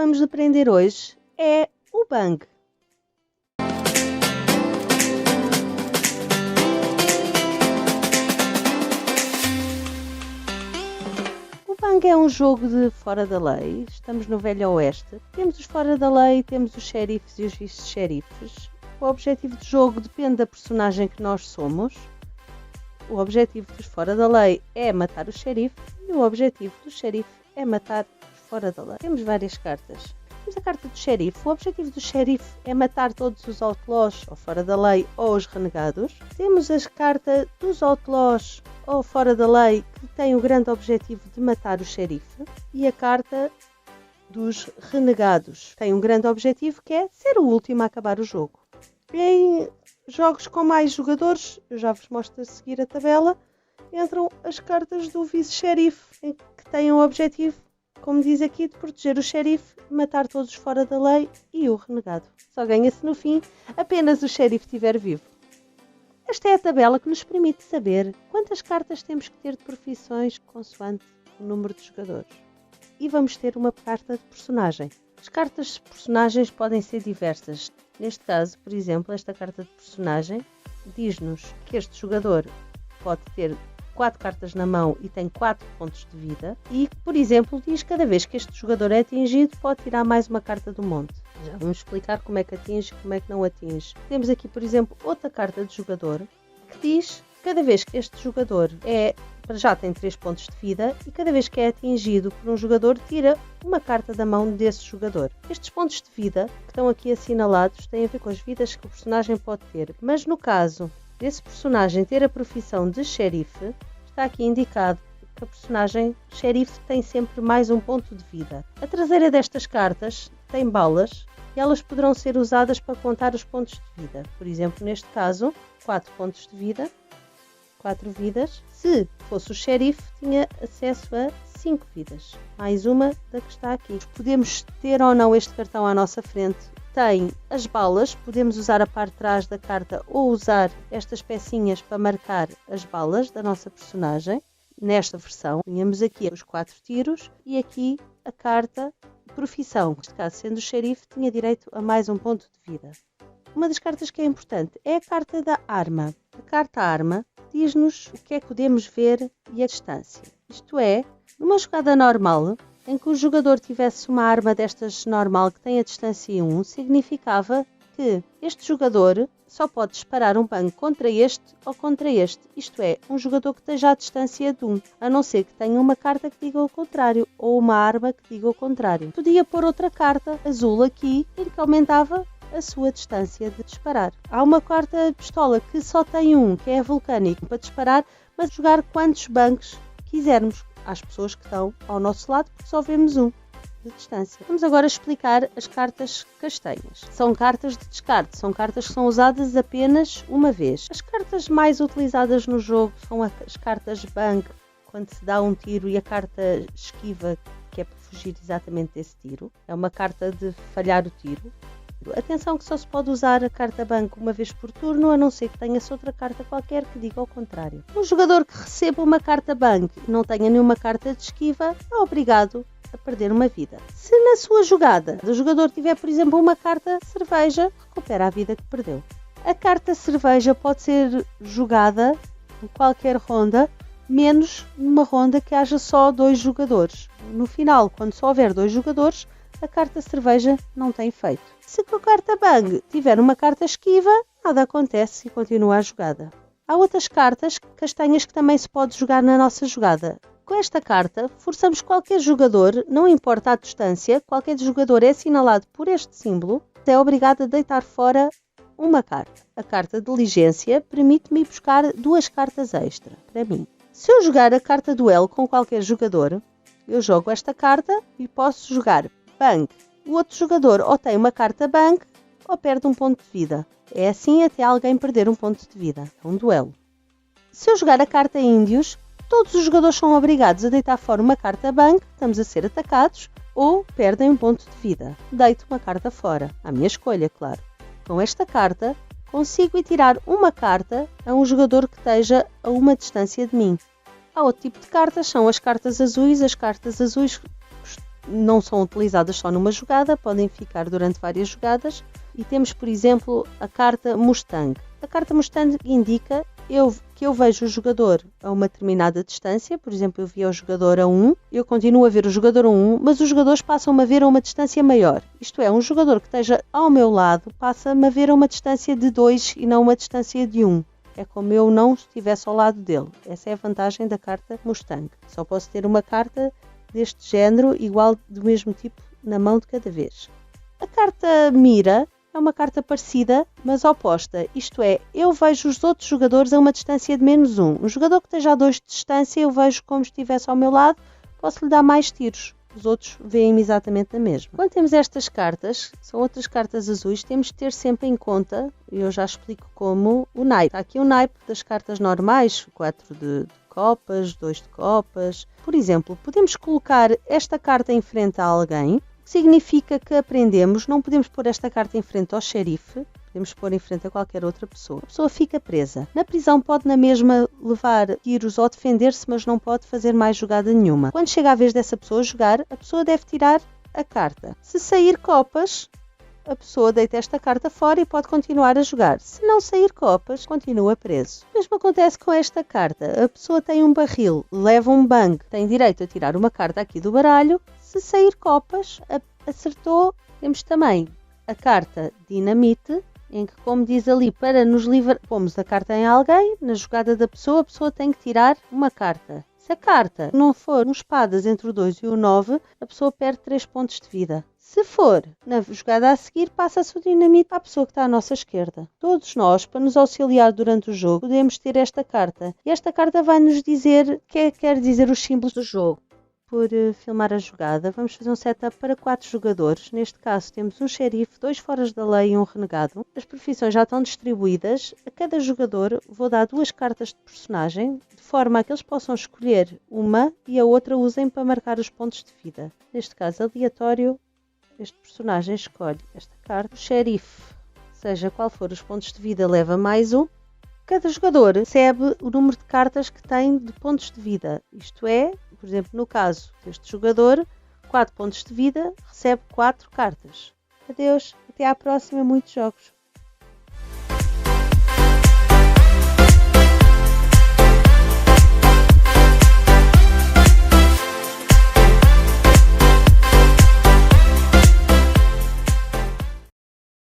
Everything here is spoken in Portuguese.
vamos aprender hoje é o Bang. O Bang é um jogo de fora da lei. Estamos no Velho Oeste. Temos os fora da lei, temos os xerifes e os vice-xerifes. O objetivo do jogo depende da personagem que nós somos. O objetivo dos fora da lei é matar o xerife e o objetivo do xerife é matar os fora da lei. Temos várias cartas. Temos a carta do xerife. O objetivo do xerife é matar todos os outlaws ou fora da lei ou os renegados. Temos a carta dos outlaws ou fora da lei que tem o grande objetivo de matar o xerife. E a carta dos renegados tem um grande objetivo que é ser o último a acabar o jogo. Em jogos com mais jogadores, eu já vos mostro a seguir a tabela, entram as cartas do vice-xerife, que têm o objetivo, como diz aqui, de proteger o xerife, matar todos fora da lei e o renegado. Só ganha-se no fim apenas o xerife estiver vivo. Esta é a tabela que nos permite saber quantas cartas temos que ter de profissões consoante o número de jogadores. E vamos ter uma carta de personagem. As cartas de personagens podem ser diversas. Neste caso, por exemplo, esta carta de personagem diz-nos que este jogador pode ter 4 cartas na mão e tem 4 pontos de vida e, por exemplo, diz que cada vez que este jogador é atingido pode tirar mais uma carta do monte. Já vamos explicar como é que atinge e como é que não atinge. Temos aqui, por exemplo, outra carta de jogador que diz que cada vez que este jogador já tem 3 pontos de vida e cada vez que é atingido por um jogador tira uma carta da mão desse jogador. Estes pontos de vida que estão aqui assinalados têm a ver com as vidas que o personagem pode ter, mas no caso desse personagem ter a profissão de xerife, está aqui indicado que a personagem xerife tem sempre mais um ponto de vida. A traseira destas cartas tem balas e elas poderão ser usadas para contar os pontos de vida. Por exemplo, neste caso, 4 pontos de vida, 4 vidas. Se fosse o xerife, tinha acesso a 5 vidas, mais uma da que está aqui. Podemos ter ou não este cartão à nossa frente. Tem as balas, podemos usar a parte de trás da carta ou usar estas pecinhas para marcar as balas da nossa personagem. Nesta versão, tínhamos aqui os 4 tiros e aqui a carta profissão. Neste caso, sendo o xerife, tinha direito a mais um ponto de vida. Uma das cartas que é importante é a carta da arma. A carta arma diz-nos o que é que podemos ver e a distância. Isto é, numa jogada normal, em que o jogador tivesse uma arma destas normal que tem a distância 1, significava que este jogador só pode disparar um bang contra este ou contra este. Isto é, um jogador que esteja à distância de 1, a não ser que tenha uma carta que diga o contrário, ou uma arma que diga o contrário. Podia pôr outra carta azul aqui, em que aumentava a sua distância de disparar. Há uma quarta pistola que só tem um, que é vulcânico, para disparar, mas jogar quantos bangs quisermos às pessoas que estão ao nosso lado, porque só vemos um de distância. Vamos agora explicar as cartas castanhas. São cartas de descarte, são cartas que são usadas apenas uma vez. As cartas mais utilizadas no jogo são as cartas bang, quando se dá um tiro, e a carta esquiva, que é para fugir exatamente desse tiro. É uma carta de falhar o tiro. Atenção que só se pode usar a carta banco uma vez por turno, a não ser que tenha-se outra carta qualquer que diga ao contrário. Um jogador que receba uma carta banco e não tenha nenhuma carta de esquiva é obrigado a perder uma vida. Se na sua jogada o jogador tiver, por exemplo, uma carta cerveja, recupera a vida que perdeu. A carta cerveja pode ser jogada em qualquer ronda, menos numa ronda que haja só 2 jogadores. No final, quando só houver 2 jogadores, a carta cerveja não tem efeito. Se com a carta bang tiver uma carta esquiva, nada acontece e continua a jogada. Há outras cartas castanhas que também se pode jogar na nossa jogada. Com esta carta, forçamos qualquer jogador, não importa a distância, qualquer jogador é assinalado por este símbolo, é obrigado a deitar fora uma carta. A carta de diligência permite-me ir buscar 2 cartas extra para mim. Se eu jogar a carta duelo com qualquer jogador, eu jogo esta carta e posso jogar bang. O outro jogador ou tem uma carta bang ou perde um ponto de vida. É assim até alguém perder um ponto de vida. É um duelo. Se eu jogar a carta índios, todos os jogadores são obrigados a deitar fora uma carta bang, estamos a ser atacados, ou perdem um ponto de vida. Deito uma carta fora. À minha escolha, claro. Com esta carta, consigo tirar uma carta a um jogador que esteja a uma distância de mim. Há outro tipo de cartas, são as cartas azuis. As cartas azuis não são utilizadas só numa jogada, podem ficar durante várias jogadas. E temos, por exemplo, a carta Mustang. A carta Mustang indica que eu vejo o jogador a uma determinada distância. Por exemplo, eu vi o jogador a 1, eu continuo a ver o jogador a 1, mas os jogadores passam-me a ver a uma distância maior. Isto é, um jogador que esteja ao meu lado passa-me a ver a uma distância de 2 e não uma distância de 1. É como eu não estivesse ao lado dele. Essa é a vantagem da carta Mustang. Só posso ter uma carta deste género, igual do mesmo tipo, na mão de cada vez. A carta Mira é uma carta parecida, mas oposta. Isto é, eu vejo os outros jogadores a uma distância de menos 1. Um jogador que esteja a 2 de distância, eu vejo como estivesse ao meu lado, posso lhe dar mais tiros. Os outros veem-me exatamente na mesma. Quando temos estas cartas, são outras cartas azuis, temos de ter sempre em conta, e eu já explico como, o naipe. Está aqui o naipe das cartas normais, 4 de copas, 2 de copas. Por exemplo, podemos colocar esta carta em frente a alguém, significa que aprendemos, não podemos pôr esta carta em frente ao xerife, podemos pôr em frente a qualquer outra pessoa. A pessoa fica presa. Na prisão pode na mesma levar tiros ou defender-se, mas não pode fazer mais jogada nenhuma. Quando chega a vez dessa pessoa jogar, a pessoa deve tirar a carta. Se sair copas, a pessoa deita esta carta fora e pode continuar a jogar. Se não sair copas, continua preso. O mesmo acontece com esta carta. A pessoa tem um barril, leva um bang, tem direito a tirar uma carta aqui do baralho. Se sair copas, acertou. Temos também a carta Dinamite, em que, como diz ali, para nos livrar, pomos a carta em alguém, na jogada da pessoa, a pessoa tem que tirar uma carta. Se a carta não for nos espadas entre o 2 e o 9, a pessoa perde 3 pontos de vida. Se for na jogada a seguir, passa-se o dinamite à pessoa que está à nossa esquerda. Todos nós, para nos auxiliar durante o jogo, podemos ter esta carta. E esta carta vai nos dizer o que quer dizer os símbolos do jogo. Por filmar a jogada, vamos fazer um setup para 4 jogadores. Neste caso temos um xerife, 2 foras da lei e um renegado. As profissões já estão distribuídas. A cada jogador vou dar 2 cartas de personagem, de forma a que eles possam escolher uma e a outra usem para marcar os pontos de vida. Neste caso aleatório, este personagem escolhe esta carta. O xerife, seja qual for os pontos de vida, leva mais um. Cada jogador recebe o número de cartas que tem de pontos de vida. Isto é, por exemplo, no caso deste jogador, 4 pontos de vida, recebe 4 cartas. Adeus, até à próxima, muitos jogos.